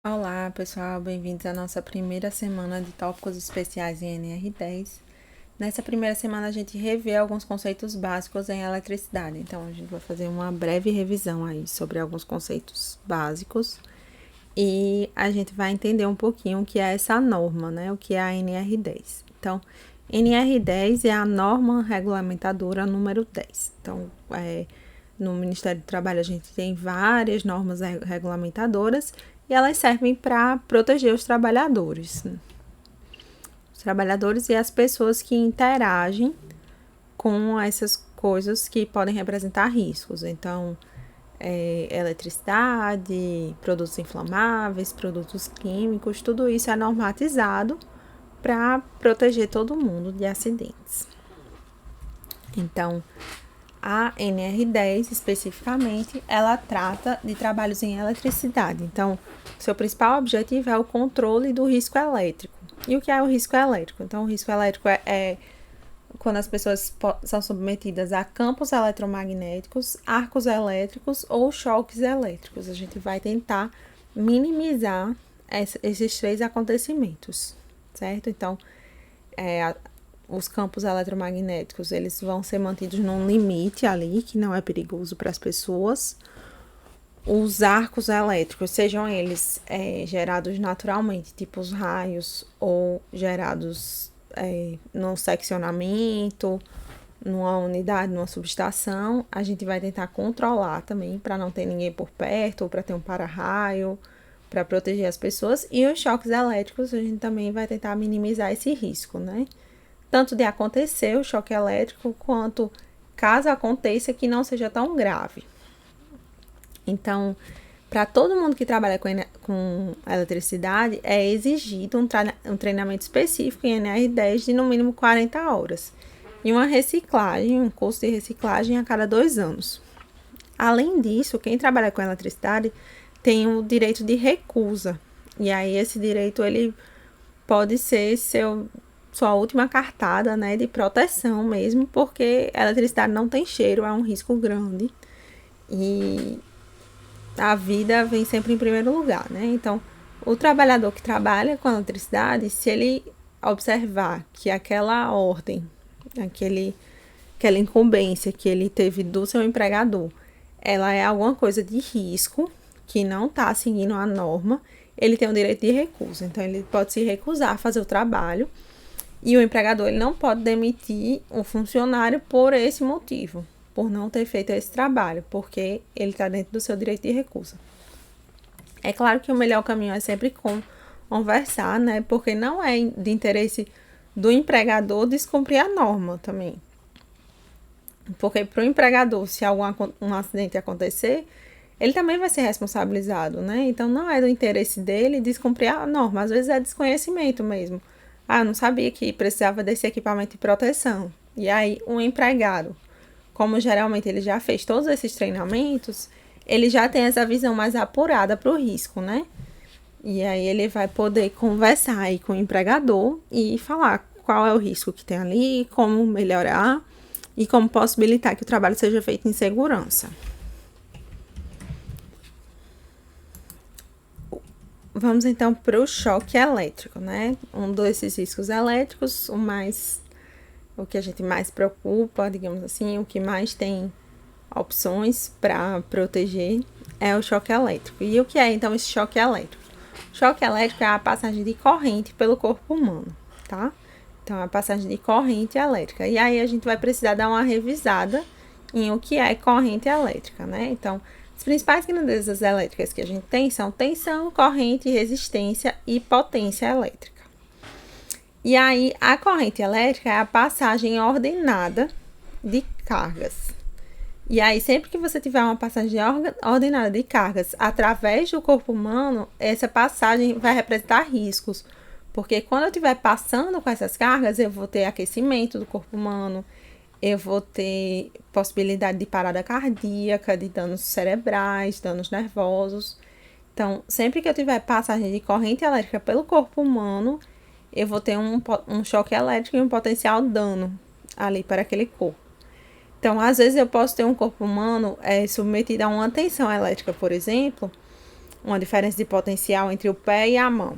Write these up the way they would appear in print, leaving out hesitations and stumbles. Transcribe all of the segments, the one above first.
Olá, pessoal, bem-vindos à nossa primeira semana de tópicos especiais em NR10. Nessa primeira semana, a gente revê alguns conceitos básicos em eletricidade. Então, a gente vai fazer uma breve revisão aí sobre alguns conceitos básicos e a gente vai entender um pouquinho o que é essa norma, né? O que é a NR10. Então, NR10 é a norma regulamentadora número 10. Então, no Ministério do Trabalho, a gente tem várias normas regulamentadoras e elas servem para proteger os trabalhadores. Os trabalhadores e as pessoas que interagem com essas coisas que podem representar riscos. Então, eletricidade, produtos inflamáveis, produtos químicos, tudo isso é normatizado para proteger todo mundo de acidentes. Então, a NR10, especificamente, ela trata de trabalhos em eletricidade. Então, seu principal objetivo é o controle do risco elétrico. E o que é o risco elétrico? Então, o risco elétrico é quando as pessoas são submetidas a campos eletromagnéticos, arcos elétricos ou choques elétricos. A gente vai tentar minimizar esses três acontecimentos, certo? Então, os campos eletromagnéticos, eles vão ser mantidos num limite ali, que não é perigoso para as pessoas. Os arcos elétricos, sejam eles gerados naturalmente, tipo os raios, ou gerados no seccionamento, numa unidade, numa subestação, a gente vai tentar controlar também, para não ter ninguém por perto, ou para ter um para-raio, para proteger as pessoas. E os choques elétricos, a gente também vai tentar minimizar esse risco, né? Tanto de acontecer o choque elétrico, quanto caso aconteça que não seja tão grave. Então, para todo mundo que trabalha com eletricidade, é exigido um treinamento específico em NR10 de no mínimo 40 horas. E uma reciclagem, um curso de reciclagem a cada 2 anos. Além disso, quem trabalha com eletricidade tem o direito de recusa. E aí esse direito ele pode ser sua última cartada, né, de proteção mesmo, porque a eletricidade não tem cheiro, é um risco grande. E a vida vem sempre em primeiro lugar, né? Então, o trabalhador que trabalha com eletricidade, se ele observar que aquela ordem, aquela incumbência que ele teve do seu empregador, ela é alguma coisa de risco, que não está seguindo a norma, ele tem o direito de recusa. Então, ele pode se recusar a fazer o trabalho e o empregador ele não pode demitir o funcionário por esse motivo, por não ter feito esse trabalho, porque ele está dentro do seu direito de recusa. É claro que o melhor caminho é sempre conversar, né? Porque não é de interesse do empregador descumprir a norma também. Porque para o empregador, se um acidente acontecer, ele também vai ser responsabilizado, né? Então não é do interesse dele descumprir a norma, às vezes é desconhecimento mesmo. Eu não sabia que precisava desse equipamento de proteção. E aí, um empregado, como geralmente ele já fez todos esses treinamentos, ele já tem essa visão mais apurada para o risco, né? E aí ele vai poder conversar aí com o empregador e falar qual é o risco que tem ali, como melhorar e como possibilitar que o trabalho seja feito em segurança. Vamos então para o choque elétrico, né? Um desses riscos elétricos, o que a gente mais preocupa, digamos assim, o que mais tem opções para proteger é o choque elétrico. E o que é então esse choque elétrico? Choque elétrico é a passagem de corrente pelo corpo humano, tá? Então, é a passagem de corrente elétrica. E aí a gente vai precisar dar uma revisada em o que é corrente elétrica, né? Então, as principais grandezas elétricas que a gente tem são tensão, corrente, resistência e potência elétrica. E aí, a corrente elétrica é a passagem ordenada de cargas. E aí, sempre que você tiver uma passagem ordenada de cargas através do corpo humano, essa passagem vai representar riscos. Porque quando eu estiver passando com essas cargas, eu vou ter aquecimento do corpo humano, eu vou ter possibilidade de parada cardíaca, de danos cerebrais, danos nervosos. Então, sempre que eu tiver passagem de corrente elétrica pelo corpo humano, eu vou ter um choque elétrico e um potencial dano ali para aquele corpo. Então, às vezes eu posso ter um corpo humano submetido a uma tensão elétrica, por exemplo, uma diferença de potencial entre o pé e a mão.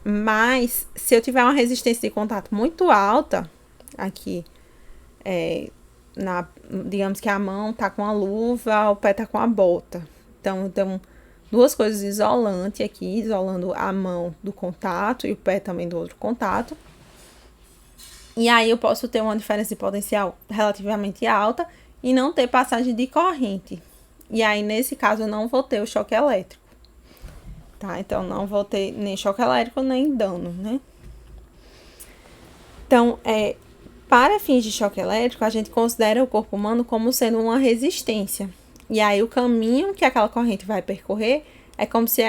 Mas, se eu tiver uma resistência de contato muito alta, aqui, digamos que a mão tá com a luva, o pé tá com a bota. Então, duas coisas isolantes aqui, isolando a mão do contato e o pé também do outro contato. E aí eu posso ter uma diferença de potencial relativamente alta e não ter passagem de corrente. E aí, nesse caso, eu não vou ter o choque elétrico. Tá? Então, não vou ter nem choque elétrico, nem dano, né? Então, para fins de choque elétrico, a gente considera o corpo humano como sendo uma resistência. E aí, o caminho que aquela corrente vai percorrer é como se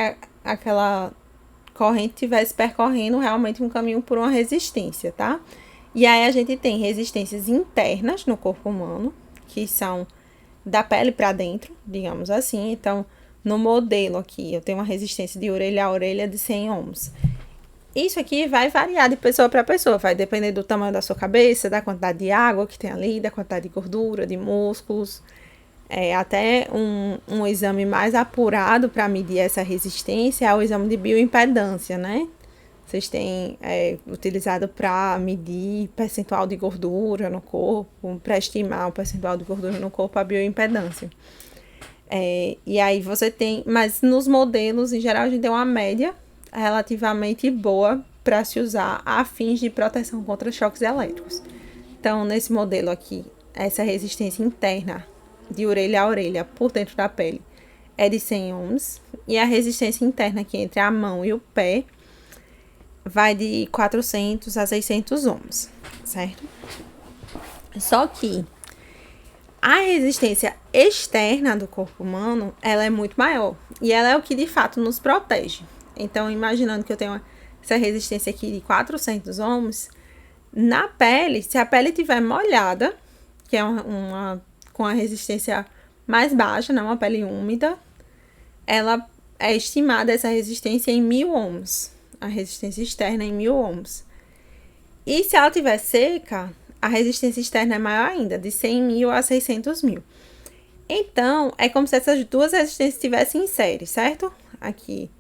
aquela corrente estivesse percorrendo realmente um caminho por uma resistência, tá? E aí, a gente tem resistências internas no corpo humano, que são da pele para dentro, digamos assim. Então, no modelo aqui, eu tenho uma resistência de orelha a orelha de 100 ohms. Isso aqui vai variar de pessoa para pessoa, vai depender do tamanho da sua cabeça, da quantidade de água que tem ali, da quantidade de gordura, de músculos. Até um exame mais apurado para medir essa resistência é o exame de bioimpedância, né? Vocês têm utilizado para medir percentual de gordura no corpo, para estimar o percentual de gordura no corpo, a bioimpedância. E aí você tem, mas nos modelos, em geral, a gente tem uma média relativamente boa para se usar a fins de proteção contra choques elétricos. Então, nesse modelo aqui, essa resistência interna de orelha a orelha por dentro da pele é de 100 ohms. E a resistência interna aqui entre a mão e o pé vai de 400 a 600 ohms, certo? Só que a resistência externa do corpo humano, ela é muito maior. E ela é o que de fato nos protege. Então, imaginando que eu tenho essa resistência aqui de 400 ohms, na pele, se a pele estiver molhada, que é com a resistência mais baixa, não uma pele úmida, ela é estimada essa resistência em 1000 ohms. A resistência externa em 1000 ohms. E se ela estiver seca, a resistência externa é maior ainda, de 100.000 a 600.000. Então, é como se essas duas resistências estivessem em série, certo? Aqui,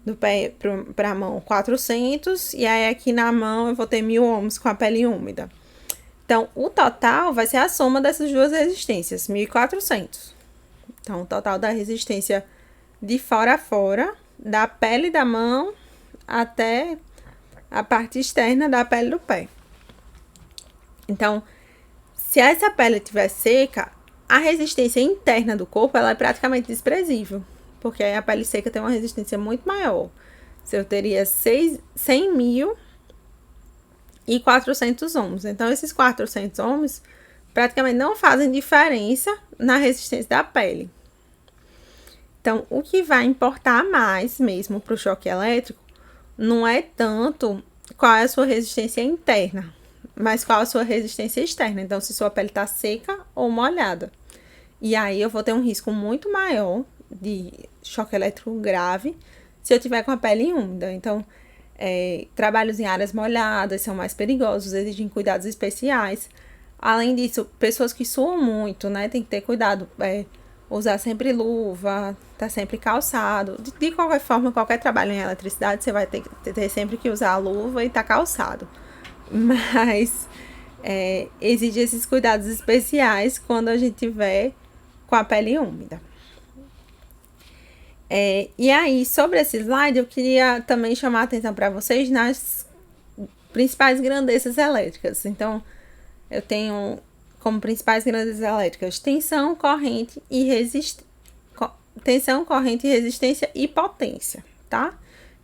do pé para a mão, 400, e aí aqui na mão eu vou ter 1000 ohms com a pele úmida. Então, o total vai ser a soma dessas duas resistências, 1400. Então, o total da resistência de fora a fora, da pele da mão até a parte externa da pele do pé. Então, se essa pele estiver seca, a resistência interna do corpo ela é praticamente desprezível, porque aí a pele seca tem uma resistência muito maior. Se eu teria 100.000 e 400 ohms. Então, esses 400 ohms praticamente não fazem diferença na resistência da pele. Então, o que vai importar mais mesmo para o choque elétrico não é tanto qual é a sua resistência interna, mas qual a sua resistência externa. Então, se sua pele está seca ou molhada. E aí, eu vou ter um risco muito maior de choque elétrico grave se eu tiver com a pele úmida. Então, trabalhos em áreas molhadas são mais perigosos, exigem cuidados especiais. Além disso, pessoas que suam muito, né? Tem que ter cuidado, usar sempre luva, tá sempre calçado. De qualquer forma, qualquer trabalho em eletricidade, você vai ter sempre que usar a luva e tá calçado. Mas exige esses cuidados especiais quando a gente tiver com a pele úmida. E aí, sobre esse slide, eu queria também chamar a atenção para vocês nas principais grandezas elétricas. Então, eu tenho como principais grandezas elétricas tensão, corrente e resistência. Tensão, corrente, resistência e potência, tá?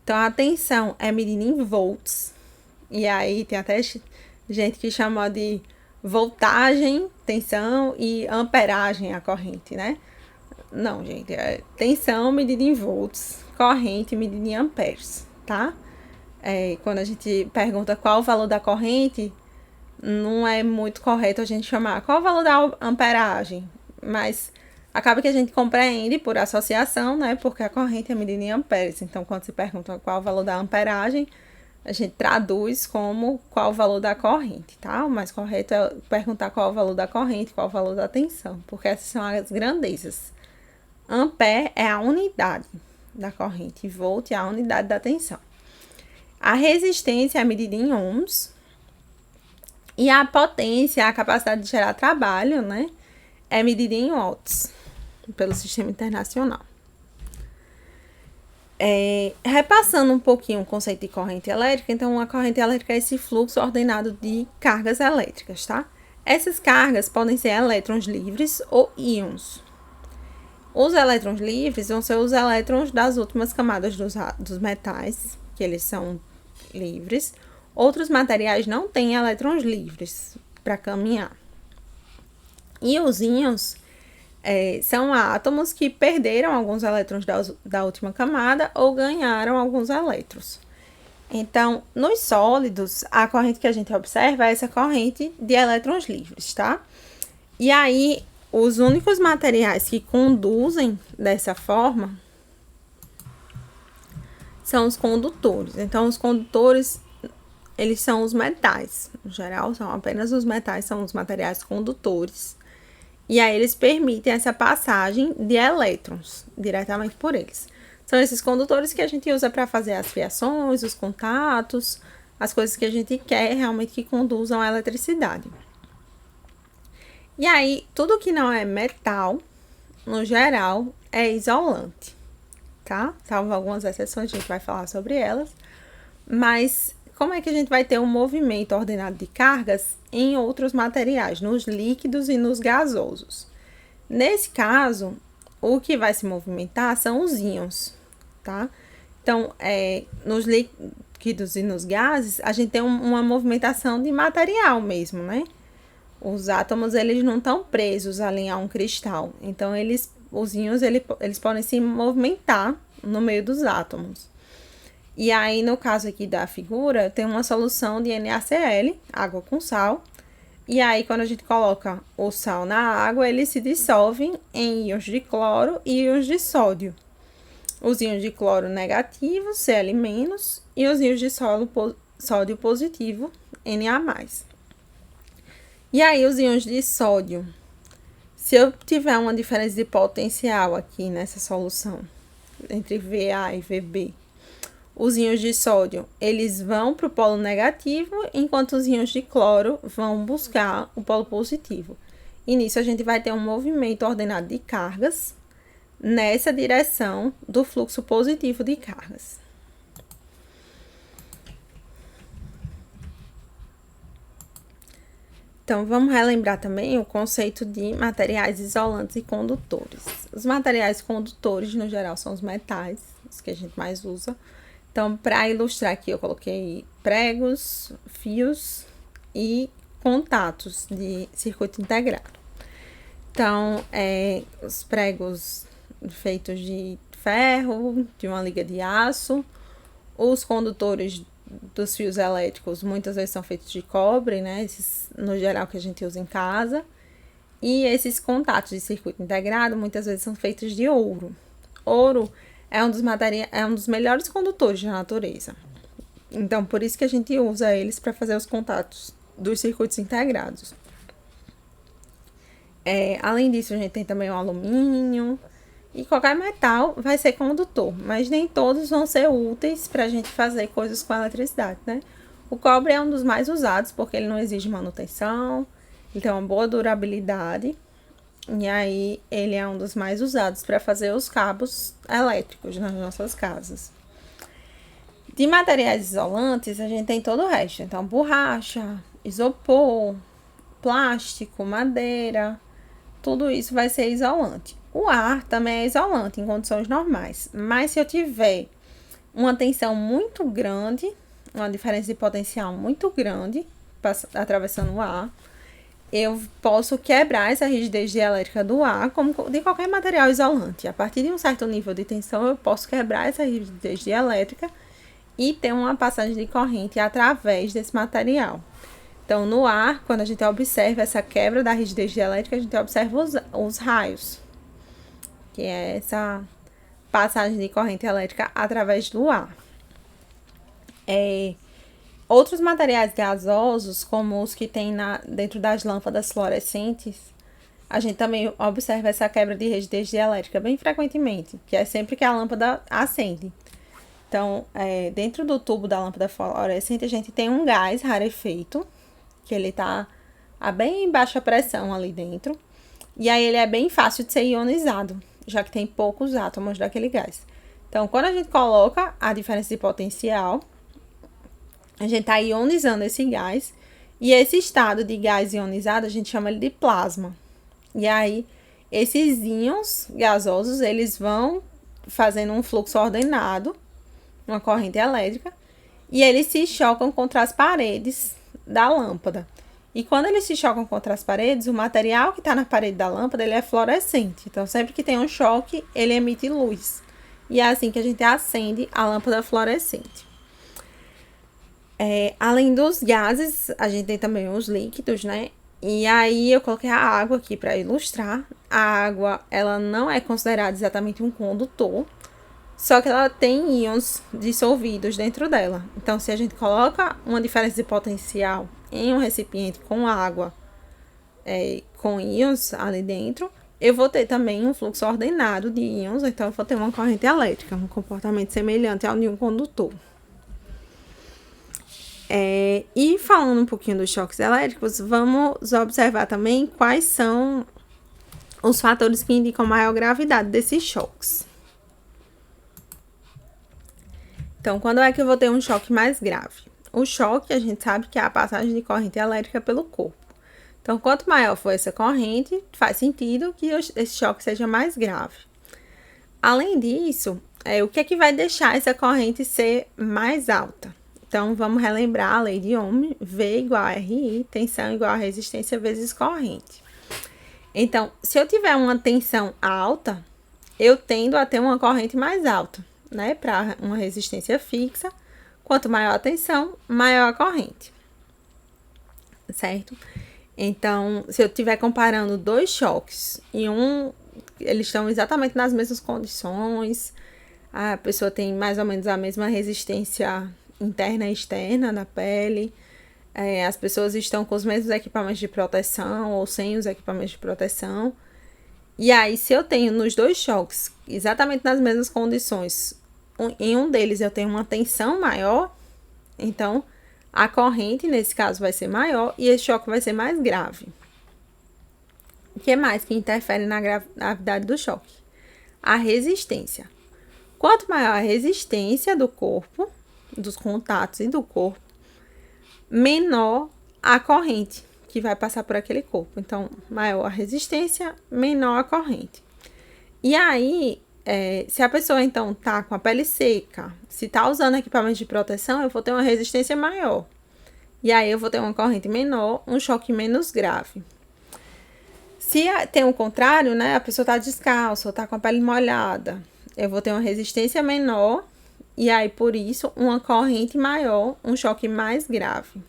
Então, a tensão é medida em volts. E aí, tem até gente que chama de voltagem, tensão e amperagem a corrente, né? Não, gente, tensão medida em volts, corrente medida em amperes, tá? Quando a gente pergunta qual o valor da corrente, não é muito correto a gente chamar qual o valor da amperagem, mas acaba que a gente compreende por associação, né? Porque a corrente é medida em amperes. Então, quando se pergunta qual o valor da amperagem, a gente traduz como qual o valor da corrente, tá? O mais correto é perguntar qual o valor da corrente, qual o valor da tensão, porque essas são as grandezas. Ampere é a unidade. da corrente volt é a unidade da tensão. A resistência é medida em ohms. E a potência, a capacidade de gerar trabalho, né, é medida em watts pelo sistema internacional. Repassando um pouquinho o conceito de corrente elétrica, então a corrente elétrica é esse fluxo ordenado de cargas elétricas, tá? Essas cargas podem ser elétrons livres ou íons. Os elétrons livres vão ser os elétrons das últimas camadas dos metais, que eles são livres. Outros materiais não têm elétrons livres para caminhar. E os íons são átomos que perderam alguns elétrons da última camada ou ganharam alguns elétrons. Então, nos sólidos, a corrente que a gente observa é essa corrente de elétrons livres, tá? E aí, os únicos materiais que conduzem dessa forma são os condutores. Então, os condutores, eles são os metais. No geral, são apenas os metais, são os materiais condutores. E aí, eles permitem essa passagem de elétrons diretamente por eles. São esses condutores que a gente usa para fazer as fiações, os contatos, as coisas que a gente quer realmente que conduzam a eletricidade. E aí, tudo que não é metal, no geral, é isolante, tá? Salvo algumas exceções, a gente vai falar sobre elas. Mas como é que a gente vai ter um movimento ordenado de cargas em outros materiais, nos líquidos e nos gasosos? Nesse caso, o que vai se movimentar são os íons, tá? Então, nos líquidos e nos gases, a gente tem uma movimentação de material mesmo, né? Os átomos, eles não estão presos ali a um cristal. Então, os íons, eles podem se movimentar no meio dos átomos. E aí, no caso aqui da figura, tem uma solução de NaCl, água com sal. E aí, quando a gente coloca o sal na água, ele se dissolve em íons de cloro e íons de sódio. Os íons de cloro negativo, Cl-, e os íons de sódio positivo, Na+. E aí, os íons de sódio, se eu tiver uma diferença de potencial aqui nessa solução, entre Va e Vb, os íons de sódio, eles vão para o polo negativo, enquanto os íons de cloro vão buscar o polo positivo. E nisso a gente vai ter um movimento ordenado de cargas nessa direção do fluxo positivo de cargas. Então, vamos relembrar também o conceito de materiais isolantes e condutores. Os materiais condutores, no geral, são os metais, os que a gente mais usa. Então, para ilustrar aqui, eu coloquei pregos, fios e contatos de circuito integrado. Então, os pregos feitos de ferro, de uma liga de aço, os condutores dos fios elétricos muitas vezes são feitos de cobre, né? Esses, no geral, que a gente usa em casa. E esses contatos de circuito integrado muitas vezes são feitos de ouro. Ouro é um dos melhores condutores da natureza. Então, por isso que a gente usa eles para fazer os contatos dos circuitos integrados. Além disso, a gente tem também o alumínio. E qualquer metal vai ser condutor, mas nem todos vão ser úteis para a gente fazer coisas com eletricidade, né? O cobre é um dos mais usados porque ele não exige manutenção, ele tem uma boa durabilidade. E aí, ele é um dos mais usados para fazer os cabos elétricos nas nossas casas. De materiais isolantes, a gente tem todo o resto. Então, borracha, isopor, plástico, madeira, tudo isso vai ser isolante. O ar também é isolante em condições normais. Mas se eu tiver uma tensão muito grande, uma diferença de potencial muito grande, atravessando o ar, eu posso quebrar essa rigidez dielétrica do ar, como de qualquer material isolante. A partir de um certo nível de tensão, eu posso quebrar essa rigidez dielétrica e ter uma passagem de corrente através desse material. Então, no ar, quando a gente observa essa quebra da rigidez dielétrica, a gente observa os raios, que é essa passagem de corrente elétrica através do ar. Outros materiais gasosos, como os que tem dentro das lâmpadas fluorescentes, a gente também observa essa quebra de rigidez dielétrica bem frequentemente, que é sempre que a lâmpada acende. Então, dentro do tubo da lâmpada fluorescente, a gente tem um gás rarefeito, que ele tá a bem baixa pressão ali dentro. E aí ele é bem fácil de ser ionizado, já que tem poucos átomos daquele gás. Então, quando a gente coloca a diferença de potencial, a gente tá ionizando esse gás. E esse estado de gás ionizado, a gente chama ele de plasma. E aí, esses íons gasosos, eles vão fazendo um fluxo ordenado, uma corrente elétrica, e eles se chocam contra as paredes da lâmpada. E quando eles se chocam contra as paredes, o material que está na parede da lâmpada, ele é fluorescente. Então, sempre que tem um choque, ele emite luz. E é assim que a gente acende a lâmpada fluorescente. Além dos gases, a gente tem também os líquidos, né? E aí, eu coloquei a água aqui para ilustrar. A água, ela não é considerada exatamente um condutor, só que ela tem íons dissolvidos dentro dela. Então, se a gente coloca uma diferença de potencial em um recipiente com água, com íons ali dentro, eu vou ter também um fluxo ordenado de íons. Então, eu vou ter uma corrente elétrica, um comportamento semelhante ao de um condutor. E falando um pouquinho dos choques elétricos, vamos observar também quais são os fatores que indicam maior gravidade desses choques. Então, quando é que eu vou ter um choque mais grave? O choque, a gente sabe que é a passagem de corrente elétrica pelo corpo. Então, quanto maior for essa corrente, faz sentido que esse choque seja mais grave. Além disso, o que é que vai deixar essa corrente ser mais alta? Então, vamos relembrar a lei de Ohm, V igual a RI, tensão igual a resistência vezes corrente. Então, se eu tiver uma tensão alta, eu tendo a ter uma corrente mais alta, né? Para uma resistência fixa, quanto maior a tensão, maior a corrente. Certo? Então, se eu estiver comparando dois choques e eles estão exatamente nas mesmas condições, a pessoa tem mais ou menos a mesma resistência interna e externa da pele, as pessoas estão com os mesmos equipamentos de proteção ou sem os equipamentos de proteção. E aí, se eu tenho nos dois choques exatamente nas mesmas condições, em um deles eu tenho uma tensão maior, então a corrente nesse caso vai ser maior e esse choque vai ser mais grave. O que mais que interfere na gravidade do choque? A resistência. Quanto maior a resistência do corpo, dos contatos e do corpo, menor a corrente que vai passar por aquele corpo. Então, maior a resistência, menor a corrente. E aí, se a pessoa, então, tá com a pele seca, se tá usando equipamento de proteção, eu vou ter uma resistência maior. E aí, eu vou ter uma corrente menor, um choque menos grave. Se tem o contrário, né, a pessoa tá descalça ou tá com a pele molhada, eu vou ter uma resistência menor e aí, por isso, uma corrente maior, um choque mais grave.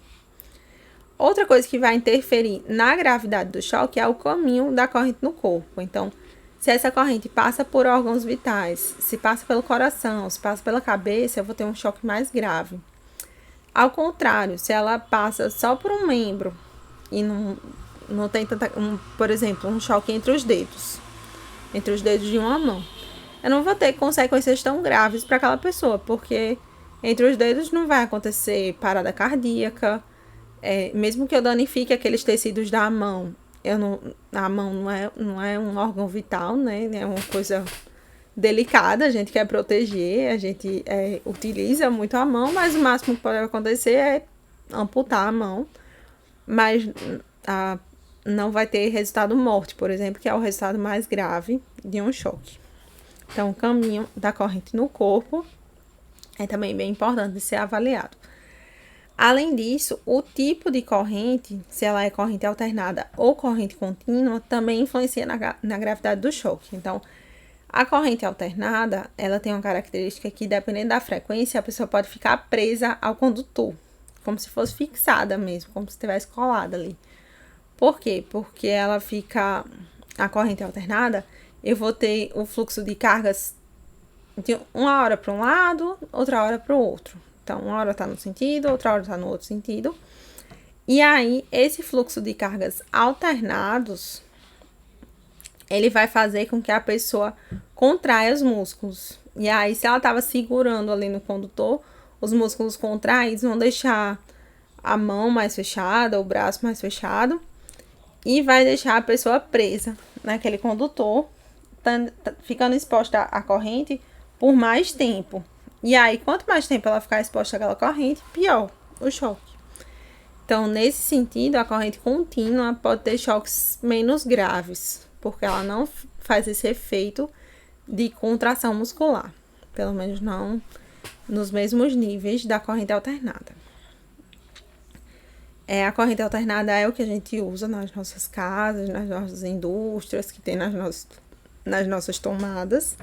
Outra coisa que vai interferir na gravidade do choque é o caminho da corrente no corpo. Então, se essa corrente passa por órgãos vitais, se passa pelo coração, se passa pela cabeça, eu vou ter um choque mais grave. Ao contrário, se ela passa só por um membro e não tem tanta, por exemplo, um choque entre os dedos de uma mão, eu não vou ter consequências tão graves para aquela pessoa, porque entre os dedos não vai acontecer parada cardíaca, mesmo que eu danifique aqueles tecidos da mão, a mão não é um órgão vital, né? É uma coisa delicada, a gente quer proteger, a gente utiliza muito a mão, mas o máximo que pode acontecer é amputar a mão, mas não vai ter resultado morte, por exemplo, que é o resultado mais grave de um choque. Então, o caminho da corrente no corpo é também bem importante de ser avaliado. Além disso, o tipo de corrente, se ela é corrente alternada ou corrente contínua, também influencia na gravidade do choque. Então, a corrente alternada, ela tem uma característica que, dependendo da frequência, a pessoa pode ficar presa ao condutor, como se fosse fixada mesmo, como se estivesse colada ali. Por quê? Porque a corrente alternada, eu vou ter o fluxo de cargas de uma hora para um lado, outra hora para o outro. Então, uma hora está num sentido, outra hora está no outro sentido. E aí, esse fluxo de cargas alternados ele vai fazer com que a pessoa contraia os músculos. E aí, se ela estava segurando ali no condutor, os músculos contraídos vão deixar a mão mais fechada, o braço mais fechado, e vai deixar a pessoa presa naquele condutor, ficando exposta à corrente por mais tempo. E aí, quanto mais tempo ela ficar exposta àquela corrente, pior o choque. Então, nesse sentido, a corrente contínua pode ter choques menos graves, porque ela não faz esse efeito de contração muscular, pelo menos não nos mesmos níveis da corrente alternada. A corrente alternada é o que a gente usa nas nossas casas, nas nossas indústrias, que tem nas nossas tomadas.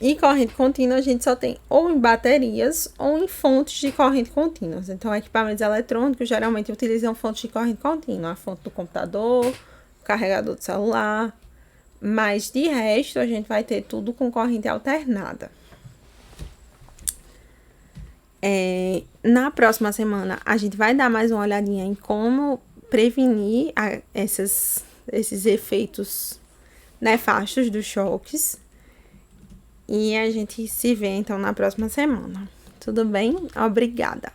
E corrente contínua a gente só tem ou em baterias ou em fontes de corrente contínua. Então, equipamentos eletrônicos geralmente utilizam fontes de corrente contínua, a fonte do computador, o carregador do celular. Mas de resto, a gente vai ter tudo com corrente alternada. Na próxima semana, a gente vai dar mais uma olhadinha em como prevenir esses efeitos nefastos dos choques. E a gente se vê, então, na próxima semana. Tudo bem? Obrigada!